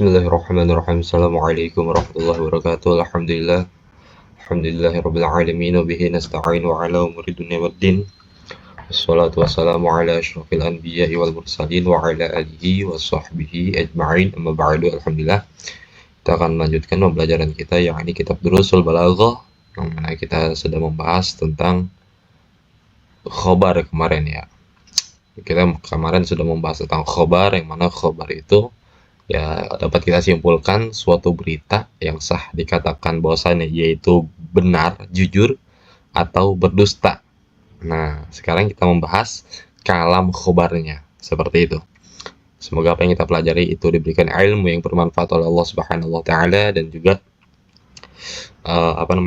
Bismillahirrahmanirrahim. Assalamualaikum warahmatullahi wabarakatuh. Alhamdulillah. Alhamdulillahirabbil alamin wa bihi nasta'in wa ala umuri dunya waddin. Wassalatu wassalamu ala asyrofil anbiya'i wal mursalin wa ala alihi wa sahbihi ajma'in. Amma ba'du. Alhamdulillah. Kita akan melanjutkan pembelajaran kita yang ini kitab Durusul Balaghah, yang mana kita sedang membahas tentang khobar kemarin ya. Kita kemarin sudah membahas tentang khobar, yang mana khobar itu ya dapat kita simpulkan suatu berita yang sah dikatakan bahwasannya yaitu benar, jujur, atau berdusta. Nah, sekarang kita membahas kalam khobarnya, seperti itu. Semoga apa yang kita pelajari itu diberikan ilmu yang bermanfaat oleh Allah Subhanahu wa taala, dan juga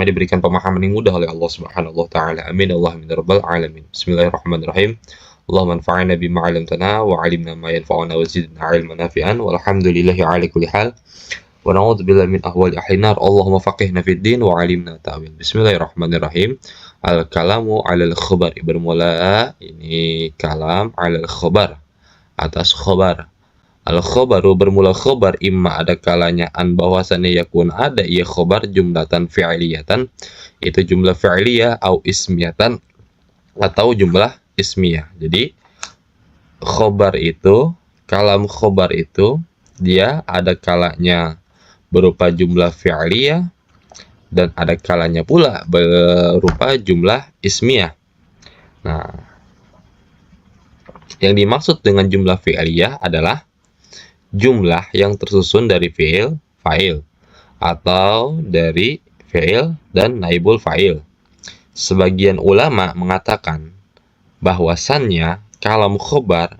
diberikan pemahaman yang mudah oleh Allah Subhanahu wa taala. Amin Allahumma ya rabbal alamin. Bismillahirrahmanirrahim. Allahumma anfa'na bima 'allamtana wa 'allimna ma yanfa'una wa zidna 'ilman nafi'an walhamdulillahi 'ala kulli hal wa na'udzu billahi min ahwali ahli nar. Allahumma faqihna fid din wa 'allimna ta'wil. Bismillahirrahmanirrahim. Al-kalamu 'alal khabar. Bermula ini kalam 'alal khabar, atas khabar. Al-khabaru bermula khabar imma ada kalanya an bahwasannya yakun ada ia khabar jumlatan fi'liyatan, itu jumlah fi'liyah, au ismiyatan atau jumlah ismiyah. Jadi khobar itu, kalam khobar itu dia ada kalanya berupa jumlah fi'liyah dan ada kalanya pula berupa jumlah ismiyah. Nah, yang dimaksud dengan jumlah fi'liyah adalah jumlah yang tersusun dari fi'il, fa'il, atau dari fi'il dan naibul fa'il. Sebagian ulama mengatakan bahwasannya kalam khobar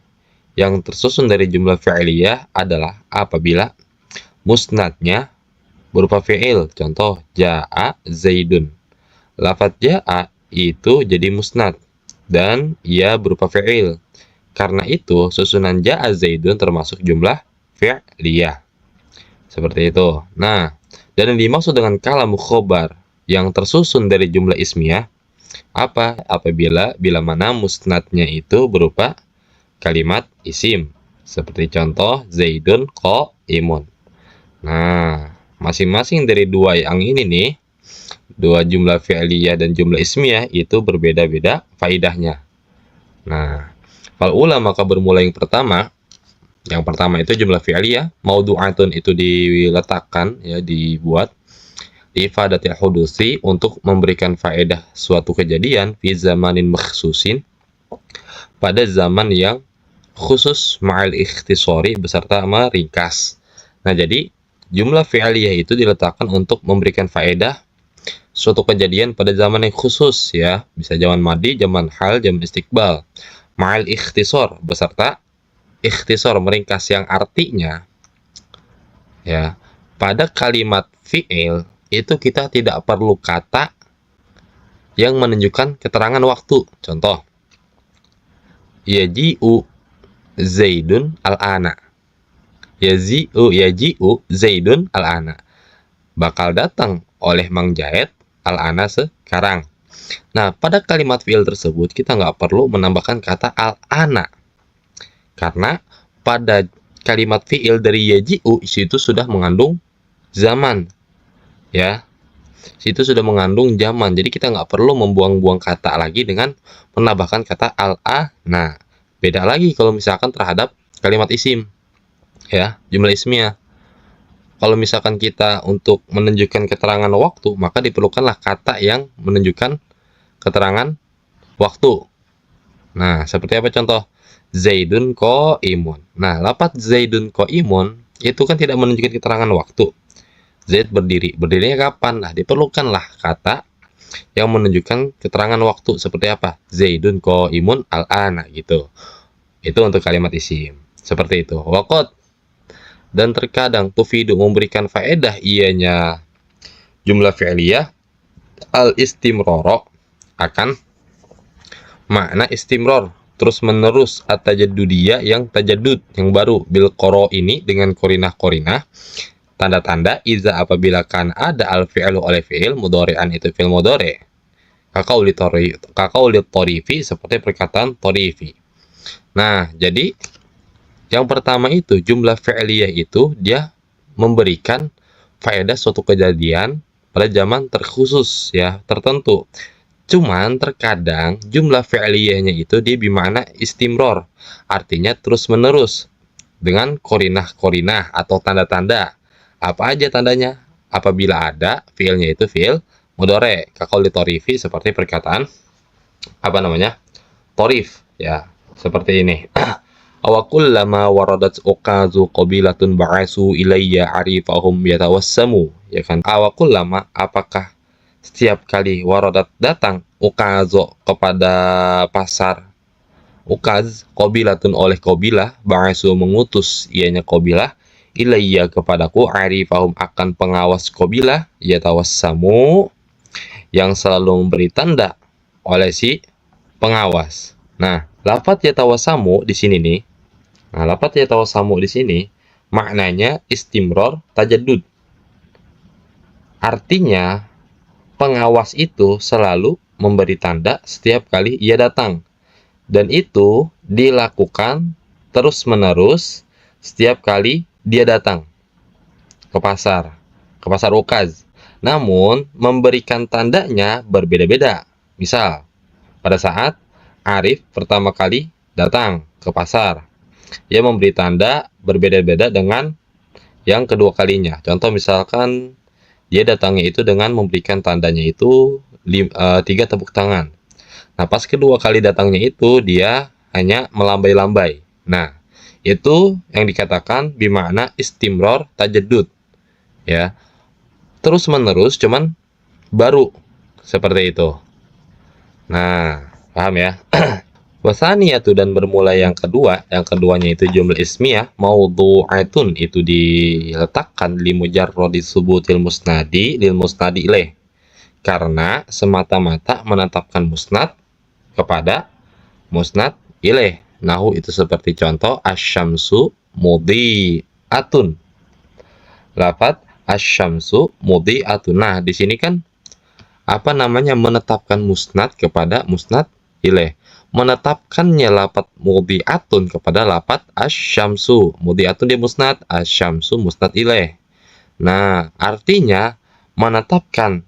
yang tersusun dari jumlah fi'liyah adalah apabila musnadnya berupa fi'il. Contoh, ja'a zaidun. Lafaz ja'a itu jadi musnad dan ia berupa fi'il. Karena itu susunan ja'a zaidun termasuk jumlah fi'liyah. Seperti itu. Nah, dan yang dimaksud dengan kalam khobar yang tersusun dari jumlah ismiyah apa? Apabila mana musnadnya itu berupa kalimat isim. Seperti contoh Zaidun qaimun. Nah, masing-masing dari dua yang ini nih, dua jumlah fi'liyah dan jumlah ismiyah itu berbeda-beda faidahnya. Nah, fal ula maka bermula yang pertama itu jumlah fi'liyah, maudu'atun itu diletakkan ya, dibuat ifadatil hudusi untuk memberikan faedah suatu kejadian fi zamanin makhsusin pada zaman yang khusus ma'al ikhtisori beserta meringkas. Nah, jadi jumlah fi'liyah itu diletakkan untuk memberikan faedah suatu kejadian pada zaman yang khusus ya, bisa zaman madi, zaman hal, zaman istiqbal. Ma'al ikhtisor beserta ikhtisor meringkas, yang artinya ya pada kalimat fi'il itu kita tidak perlu kata yang menunjukkan keterangan waktu. Contoh, yaji'u zaidun al-ana. Yaji'u zaidun al-ana. Bakal datang oleh Mang Jaed al-ana sekarang. Nah, pada kalimat fi'il tersebut kita nggak perlu menambahkan kata al-ana. Karena pada kalimat fi'il dari yaji'u itu sudah mengandung zaman. Ya, situ sudah mengandung zaman, jadi kita nggak perlu membuang-buang kata lagi dengan menambahkan kata al-ana. Beda lagi kalau misalkan terhadap kalimat isim ya, jumlah ismiyah. Kalau misalkan kita untuk menunjukkan keterangan waktu, maka diperlukanlah kata yang menunjukkan keterangan waktu. Nah, seperti apa contoh? Zaidun qaimun. Nah, lafaz Zaidun qaimun itu kan tidak menunjukkan keterangan waktu. Zaid berdiri. Berdirinya kapan? Nah, diperlukanlah kata yang menunjukkan keterangan waktu. Seperti apa? Zaidun qaimun al-ana gitu. Itu untuk kalimat isim. Seperti itu. Waqad, dan terkadang tufidu memberikan faedah ianya jumlah fi'liyah al-istimroro, akan makna istimror, terus menerus, at-tajaddudiyah yang tajaddud, yang baru, bil qoro ini dengan korinah-korinah, tanda-tanda iza apabila kan ada al-fi'lu oleh fi'il mudhari'an itu fi'il mudhari', kaqauli thorifi seperti perkataan thorifi. Nah, jadi yang pertama itu jumlah fi'liyah itu dia memberikan faedah suatu kejadian pada zaman terkhusus ya, tertentu. Cuman terkadang jumlah fi'liyahnya itu dia bermakna istimror, artinya terus-menerus dengan korinah-korinah atau tanda-tanda. Apa aja tandanya? Apabila ada fi'ilnya itu fi'il mudhari, kakol ditorifi, seperti perkataan apa namanya? Torif ya, seperti ini. Awakullama waradat uqazu qabilatun ba'asu ilayya arifahum yatawassamu, ya kan? Awakullama, apakah setiap kali waradat datang uqazo kepada pasar, ukaz qabilatun oleh qabilah, ba'asu mengutus ianya qabilah, ilayya kepadaku, arifahum akan pengawas qabilah, yatawassamu yang selalu memberi tanda oleh si pengawas. Nah, lafadz yatawassamu di sini nih. Nah, lafadz yatawassamu di sini maknanya istimror tajaddud. Artinya pengawas itu selalu memberi tanda setiap kali ia datang. Dan itu dilakukan terus-menerus setiap kali dia datang ke pasar ukaz. Namun, memberikan tandanya berbeda-beda. Misal, pada saat Arif pertama kali datang ke pasar, ia memberi tanda berbeda-beda dengan yang kedua kalinya. Contoh misalkan dia datangnya itu dengan memberikan tandanya itu 3 tepuk tangan. Nah, pas kedua kali datangnya itu dia hanya melambai-lambai. Nah, itu yang dikatakan bimakna istimror tajaddud. Ya, terus menerus cuman baru seperti itu. Nah, paham ya? Wasaniyatu, dan bermulai yang keduanya itu jumlah ismiyah maudhu'atun, itu diletakkan li mujarradi subutil musnadi lil musnadi ilaih, karena semata-mata menetapkan musnad kepada musnad ilaih. Nahu, itu seperti contoh asyamsu mudhi'atun. Lafadz asyamsu mudhi'atun. Nah, di sini kan apa namanya, menetapkan musnad kepada musnad ilaih. Menetapkannya lafadz mudhi'atun kepada lafadz asyamsu. Mudhi'atun di musnad, asyamsu musnad ilaih. Nah, artinya menetapkan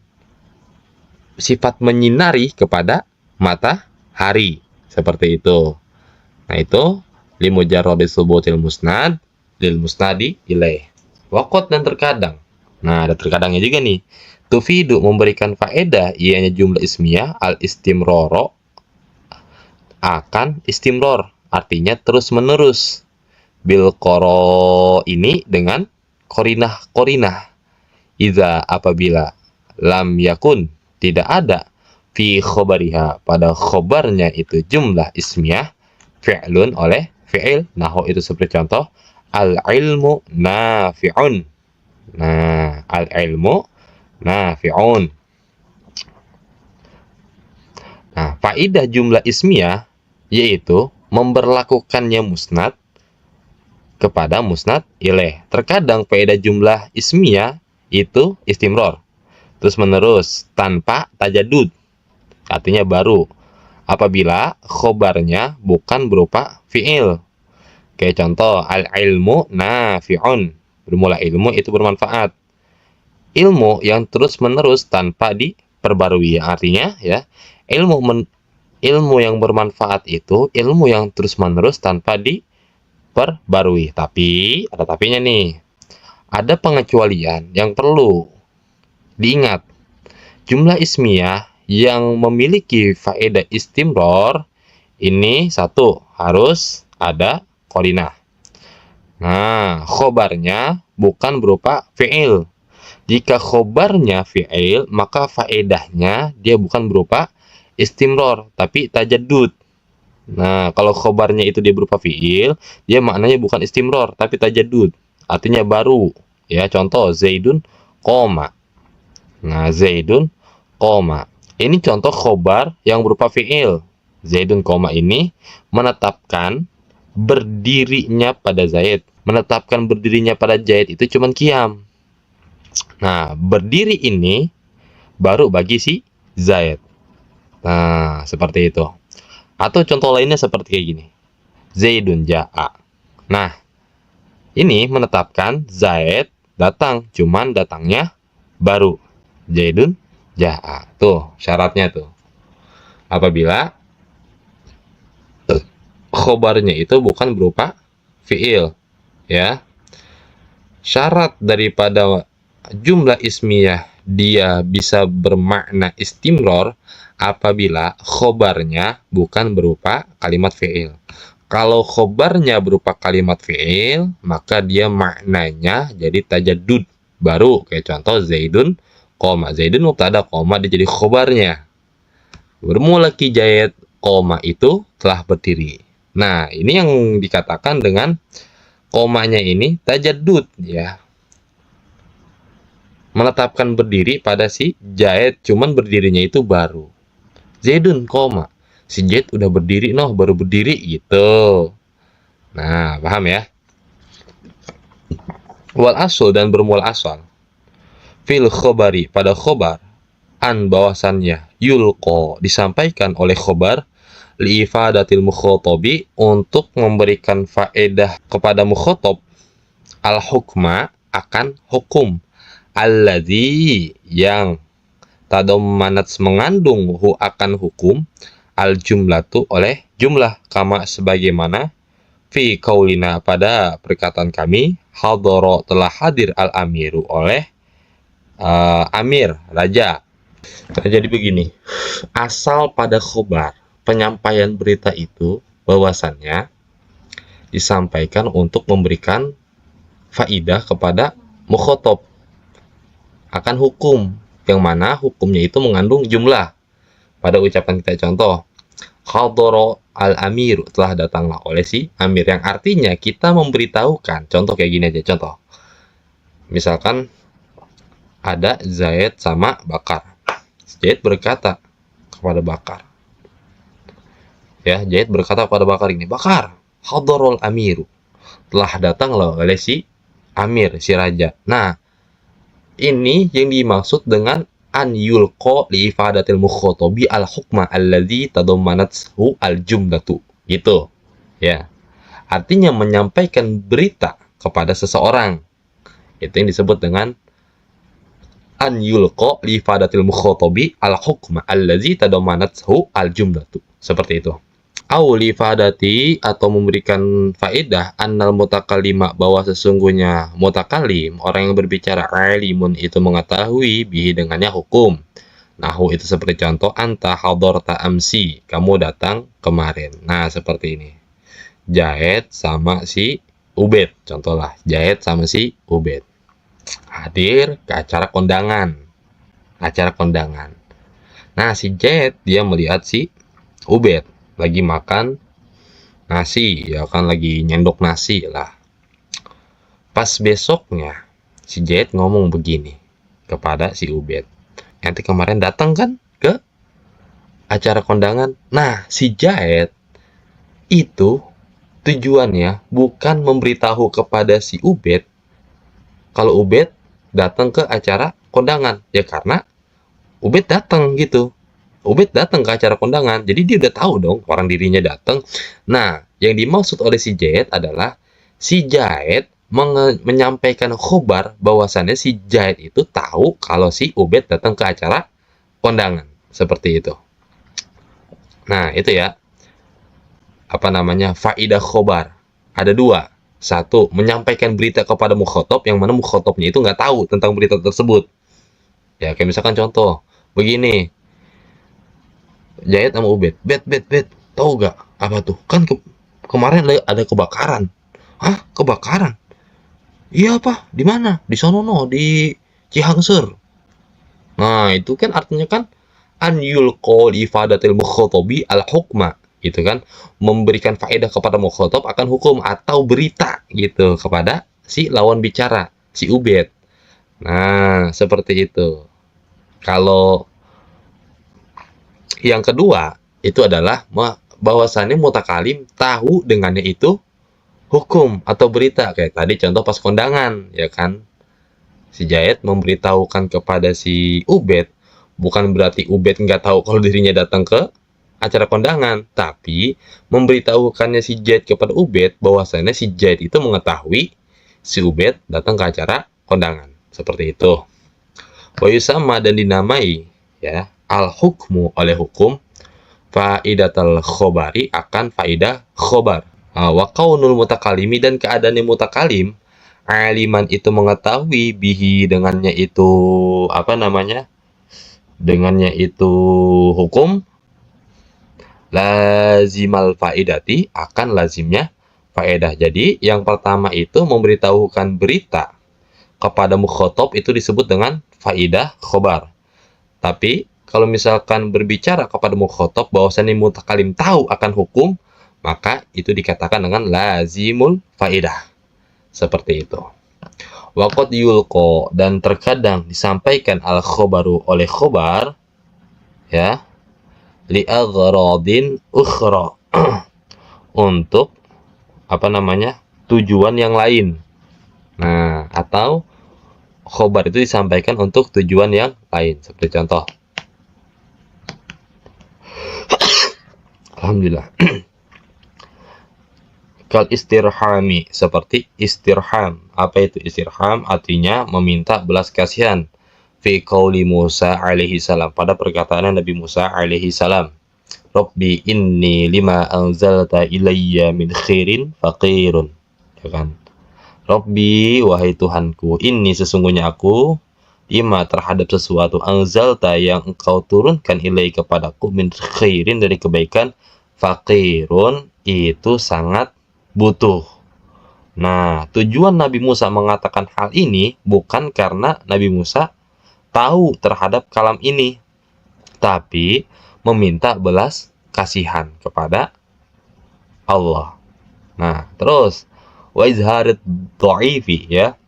sifat menyinari kepada matahari, seperti itu. Nah, itu limujarradi subutil musnad lil musnadi ilaih. Waqad, dan terkadang. Nah, ada terkadangnya juga nih. Tufidu, memberikan faedah ianya jumlah ismiyah al istimroro, akan istimror, artinya terus menerus. Bil qoro ini, dengan korinah. Iza, apabila lam yakun, tidak ada, fi khobariha, pada khobarnya itu jumlah ismiyah, fi'lun, oleh fi'il. Nahu, itu seperti contoh al ilmu nafi'un. Nah, al ilmu nafi'un. Nah, faidah jumlah ismiyah yaitu memberlakukannya musnad kepada musnad ilaih. Terkadang faedah jumlah ismiyah itu istimror, terus menerus tanpa tajaddud, artinya baru, apabila khobarnya bukan berupa fi'il. Kayak contoh al ilmu nafi'un, bermula ilmu itu bermanfaat. Ilmu yang terus menerus tanpa diperbarui, artinya ya, ilmu yang bermanfaat itu ilmu yang terus menerus tanpa diperbarui. Tapi ada tapinya nih, ada pengecualian yang perlu diingat. Jumlah ismiyah yang memiliki faedah istimror ini, satu, harus ada qarinah. Nah, khobarnya bukan berupa fi'il. Jika khobarnya fi'il, maka faedahnya dia bukan berupa istimror, tapi tajaddud. Nah, kalau khobarnya itu dia berupa fi'il, dia maknanya bukan istimror, tapi tajaddud, artinya baru. Ya, contoh Zaidun qoma. Nah, Zaidun qoma. Ini contoh khobar yang berupa fi'il. Zaidun qoma ini menetapkan berdirinya pada Zaid. Menetapkan berdirinya pada Zaid itu cuman qiyam. Nah, berdiri ini baru bagi si Zaid. Nah, seperti itu. Atau contoh lainnya seperti kayak gini. Zaidun ja'a. Nah, ini menetapkan Zaid datang, cuman datangnya baru. Zaidun ja'a. Tuh syaratnya tuh. Apabila khobarnya itu bukan berupa fi'il, ya. Syarat daripada jumlah ismiyah dia bisa bermakna istimror apabila khobarnya bukan berupa kalimat fi'il. Kalau khobarnya berupa kalimat fi'il, maka dia maknanya jadi tajaddud baru. Kayak contoh Zaidun, koma. Zaidun mubtada, koma, dia jadi khobarnya. Bermula Ki Zaid, koma itu telah berdiri. Nah, ini yang dikatakan dengan komanya ini tajaddud, ya. Menetapkan berdiri pada si Zaid, cuman berdirinya itu baru. Zaidun, koma. Si Zaid udah berdiri, baru berdiri gitu. Nah, paham ya? Wal asal dan bermula asal. Fil khobari, pada khobar. An bahwasannya yulko disampaikan oleh khobar liifadatil mukhotobi untuk memberikan faedah kepada mukhotob al hukma akan hukum alladzi yang tadommanat mengandung akan hukum al jumlatu oleh jumlah kama sebagaimana fi kaulina pada perkataan kami hadoro telah hadir al amiru oleh amir raja. Nah, jadi begini, asal pada khobar penyampaian berita itu bahwasannya disampaikan untuk memberikan faidah kepada mukhotob akan hukum, yang mana hukumnya itu mengandung jumlah. Pada ucapan kita contoh, khadoro al-amir, telah datanglah oleh si amir, yang artinya kita memberitahukan. Contoh kayak gini aja, contoh. Misalkan ada Zaid sama Bakar. Zaid berkata kepada Bakar. Ya, Zaid berkata kepada Bakar ini, Bakar, khadorul amiru, telah datanglah oleh si amir, si raja. Nah, ini yang dimaksud dengan an yulqa li ifadatil mukhotobi al hukma alladzi tadommanathu al jumlatu. Gitu. Ya. Artinya menyampaikan berita kepada seseorang. Itu yang disebut dengan an yulqa li ifadatil mukhotobi al hukma alladzi tadommanathu al jumlatu. Seperti itu. Au li ifadati, atau memberikan faedah annal mutakallima, bahwa sesungguhnya mutakalim orang yang berbicara alimun itu mengetahui bihi dengannya hukum. Nahu itu seperti contoh anta hadarta amsi, kamu datang kemarin. Nah, seperti ini. Zaid sama si Ubed, contohlah Zaid sama si Ubed hadir ke acara kondangan. Acara kondangan. Nah, si Zaid dia melihat si Ubed lagi makan nasi, ya kan, lagi nyendok nasi lah. Pas besoknya si Zaid ngomong begini kepada si Ubed, nanti kemarin datang kan ke acara kondangan. Nah, si Zaid itu tujuannya bukan memberitahu kepada si Ubed kalau Ubed datang ke acara kondangan, ya karena Ubed datang gitu. Ubed datang ke acara kondangan, jadi dia udah tahu dong orang dirinya datang. Nah, yang dimaksud oleh si Zaid adalah si Zaid menyampaikan khobar bahwasannya si Zaid itu tahu kalau si Ubed datang ke acara kondangan, seperti itu. Nah, itu ya, apa namanya, faidah khobar. Ada dua. Satu, menyampaikan berita kepada mukhotob, yang mana mukhotobnya itu nggak tahu tentang berita tersebut. Ya, kayak misalkan contoh, begini. Zaid sama Ubed, Bet, tahu gak apa tuh? Kan kemarin ada kebakaran. Hah? Kebakaran? Iya apa? Di mana? Di sono di Cihangser. Nah, itu kan artinya kan an yulqa li ifadatil mukhotobi al hukma, gitu kan, memberikan faedah kepada mukhotob akan hukum atau berita gitu kepada si lawan bicara, si Ubed. Nah, seperti itu. Kalau yang kedua itu adalah bahwasannya mutakalim tahu dengannya itu hukum atau berita, kayak tadi contoh pas kondangan, ya kan, si Zaid memberitahukan kepada si Ubed, bukan berarti Ubed nggak tahu kalau dirinya datang ke acara kondangan, tapi memberitahukannya si Zaid kepada Ubed bahwasannya si Zaid itu mengetahui si Ubed datang ke acara kondangan. Seperti itu. Wa yusamma dan dinamai ya al-hukmu oleh hukum faidatul khobari akan faidah khobar. Wa kaunul mutakalimi dan keadaan mutakalim aliman itu mengetahui bihi dengannya itu apa namanya? Dengannya itu hukum lazimal faidati akan lazimnya faedah. Jadi yang pertama itu memberitahukan berita kepada mukhotob itu disebut dengan faidah khobar. Tapi kalau misalkan berbicara kepada mukhotob bahwasannya mutakalim tahu akan hukum, maka itu dikatakan dengan lazimul faidah. Seperti itu. Waqad yulqo dan terkadang disampaikan al khobaru oleh khobar ya li aghradin ukhra untuk apa namanya? Tujuan yang lain. Nah, atau khobar itu disampaikan untuk tujuan yang lain. Seperti contoh. Alhamdulillah. Kal istirhami, seperti istirham. Apa itu istirham? Artinya meminta belas kasihan. Fi qauli Musa alaihi salam, pada perkataan Nabi Musa alaihi salam. Rabbi inni lima anzalta ilayya min khairin faqirun. Ya kan? Rabbi, wahai Tuhanku, inni sesungguhnya aku lima terhadap sesuatu anzalta yang engkau turunkan ilai kepadaku min khairin dari kebaikan, faqirun itu sangat butuh. Nah, tujuan Nabi Musa mengatakan hal ini bukan karena Nabi Musa tahu terhadap kalam ini, tapi meminta belas kasihan kepada Allah. Nah, terus wa izharit dha'ifi ya.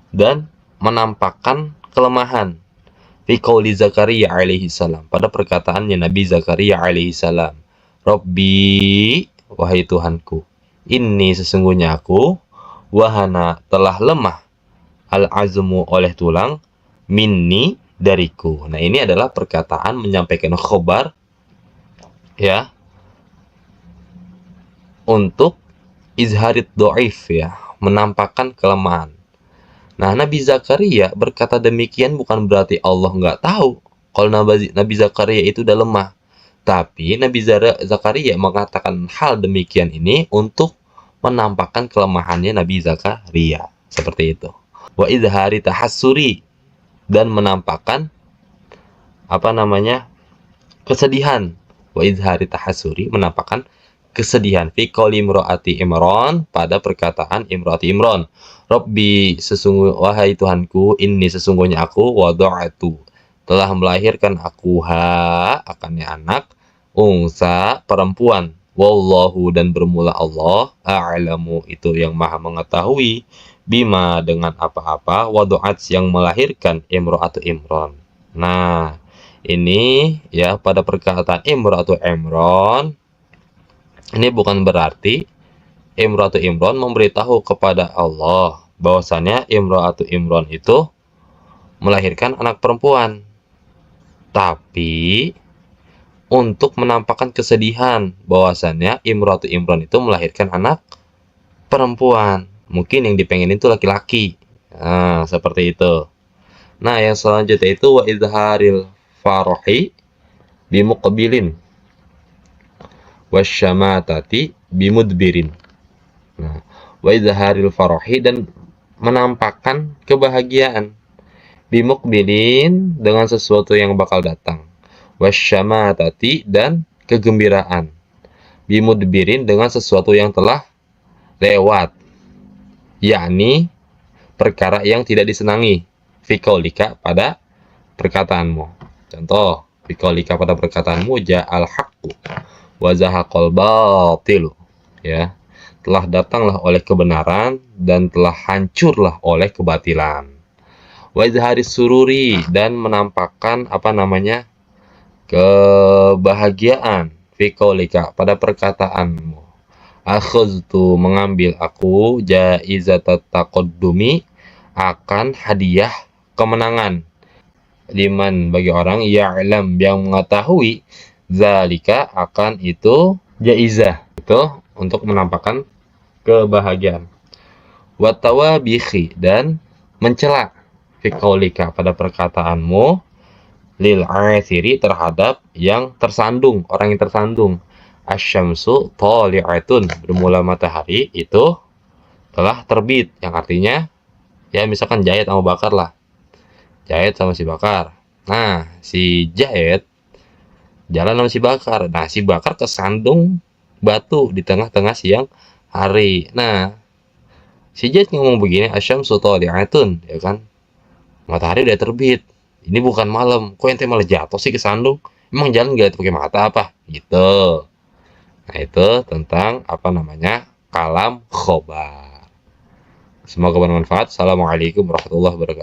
Dan menampakkan kelemahan fi qauli Zakaria alaihi salam, pada perkataannya Nabi Zakaria alaihi salam. Rabbi, wahai Tuhanku, inni sesungguhnya aku wahana telah lemah al-azmu oleh tulang minni dariku. Nah, ini adalah perkataan menyampaikan khobar ya untuk izharit do'if ya, menampakkan kelemahan. Nah, Nabi Zakaria berkata demikian bukan berarti Allah nggak tahu kalau Nabi Zakaria itu udah lemah. Tapi Nabi Zakaria mengatakan hal demikian ini untuk menampakkan kelemahannya Nabi Zakaria. Seperti itu. Wa izhari tahassuri, dan menampakkan apa namanya? Kesedihan. Wa izhari tahassuri, menampakkan kesedihan fi qauli imraati Imran, pada perkataan imraati Imran. Rabbi, wahai Tuhanku, inni sesungguhnya aku wada'atu telah melahirkan aku akannya anak unsa perempuan, wallahu dan bermula Allah a'lamu itu yang maha mengetahui bima dengan apa-apa wadu'at yang melahirkan imra'atu Imran. Nah, ini ya pada perkataan imra'atu Imran ini bukan berarti imra'atu Imran memberitahu kepada Allah bahwasanya imra'atu Imran itu melahirkan anak perempuan, tapi untuk menampakkan kesedihan bahwasannya imra'atu Imran itu melahirkan anak perempuan. Mungkin yang dipengen itu laki-laki. Nah, seperti itu. Nah, yang selanjutnya itu wa izharil farahi bimuqbilin wasyamatati bimudbirin. Nah, wa izharil farahi dan menampakkan kebahagiaan bimuqbilin dengan sesuatu yang bakal datang, wasyamatati dan kegembiraan, bimudbirin dengan sesuatu yang telah lewat, yakni perkara yang tidak disenangi, fiqaulika pada perkataanmu. Contoh, fiqaulika pada perkataanmu ja'al haqqu wa zahaqal batilu ya, telah datanglah oleh kebenaran dan telah hancurlah oleh kebatilan. Wa izharis sururi, dan menampakkan apa namanya? Kebahagiaan, fi qaulika pada perkataanmu. Akhadtu mengambil aku jaizat taqaddumi akan hadiah kemenangan, liman bagi orang ya'lam yang mengetahui zalika akan itu jaizah itu untuk menampakkan kebahagiaan. Wa tawabihi, dan mencela fi qaulika pada perkataanmu lil athiri terhadap yang tersandung, orang yang tersandung. Asyamsu thali'atun, bermula matahari itu telah terbit, yang artinya ya misalkan Jahit sama Bakar lah. Jahit sama si Bakar. Nah, si Jahit jalan sama si Bakar. Nah, si Bakar kesandung batu di tengah-tengah siang hari. Nah, si Jahit ngomong begini, asyamsu thali'atun, ya kan? Matahari udah terbit. Ini bukan malam. Kok ente malah jatuh sih ke sandung? Emang jalan gak pakai mata apa? Gitu. Nah, itu tentang apa namanya? Kalam khobar. Semoga bermanfaat. Assalamualaikum warahmatullahi wabarakatuh.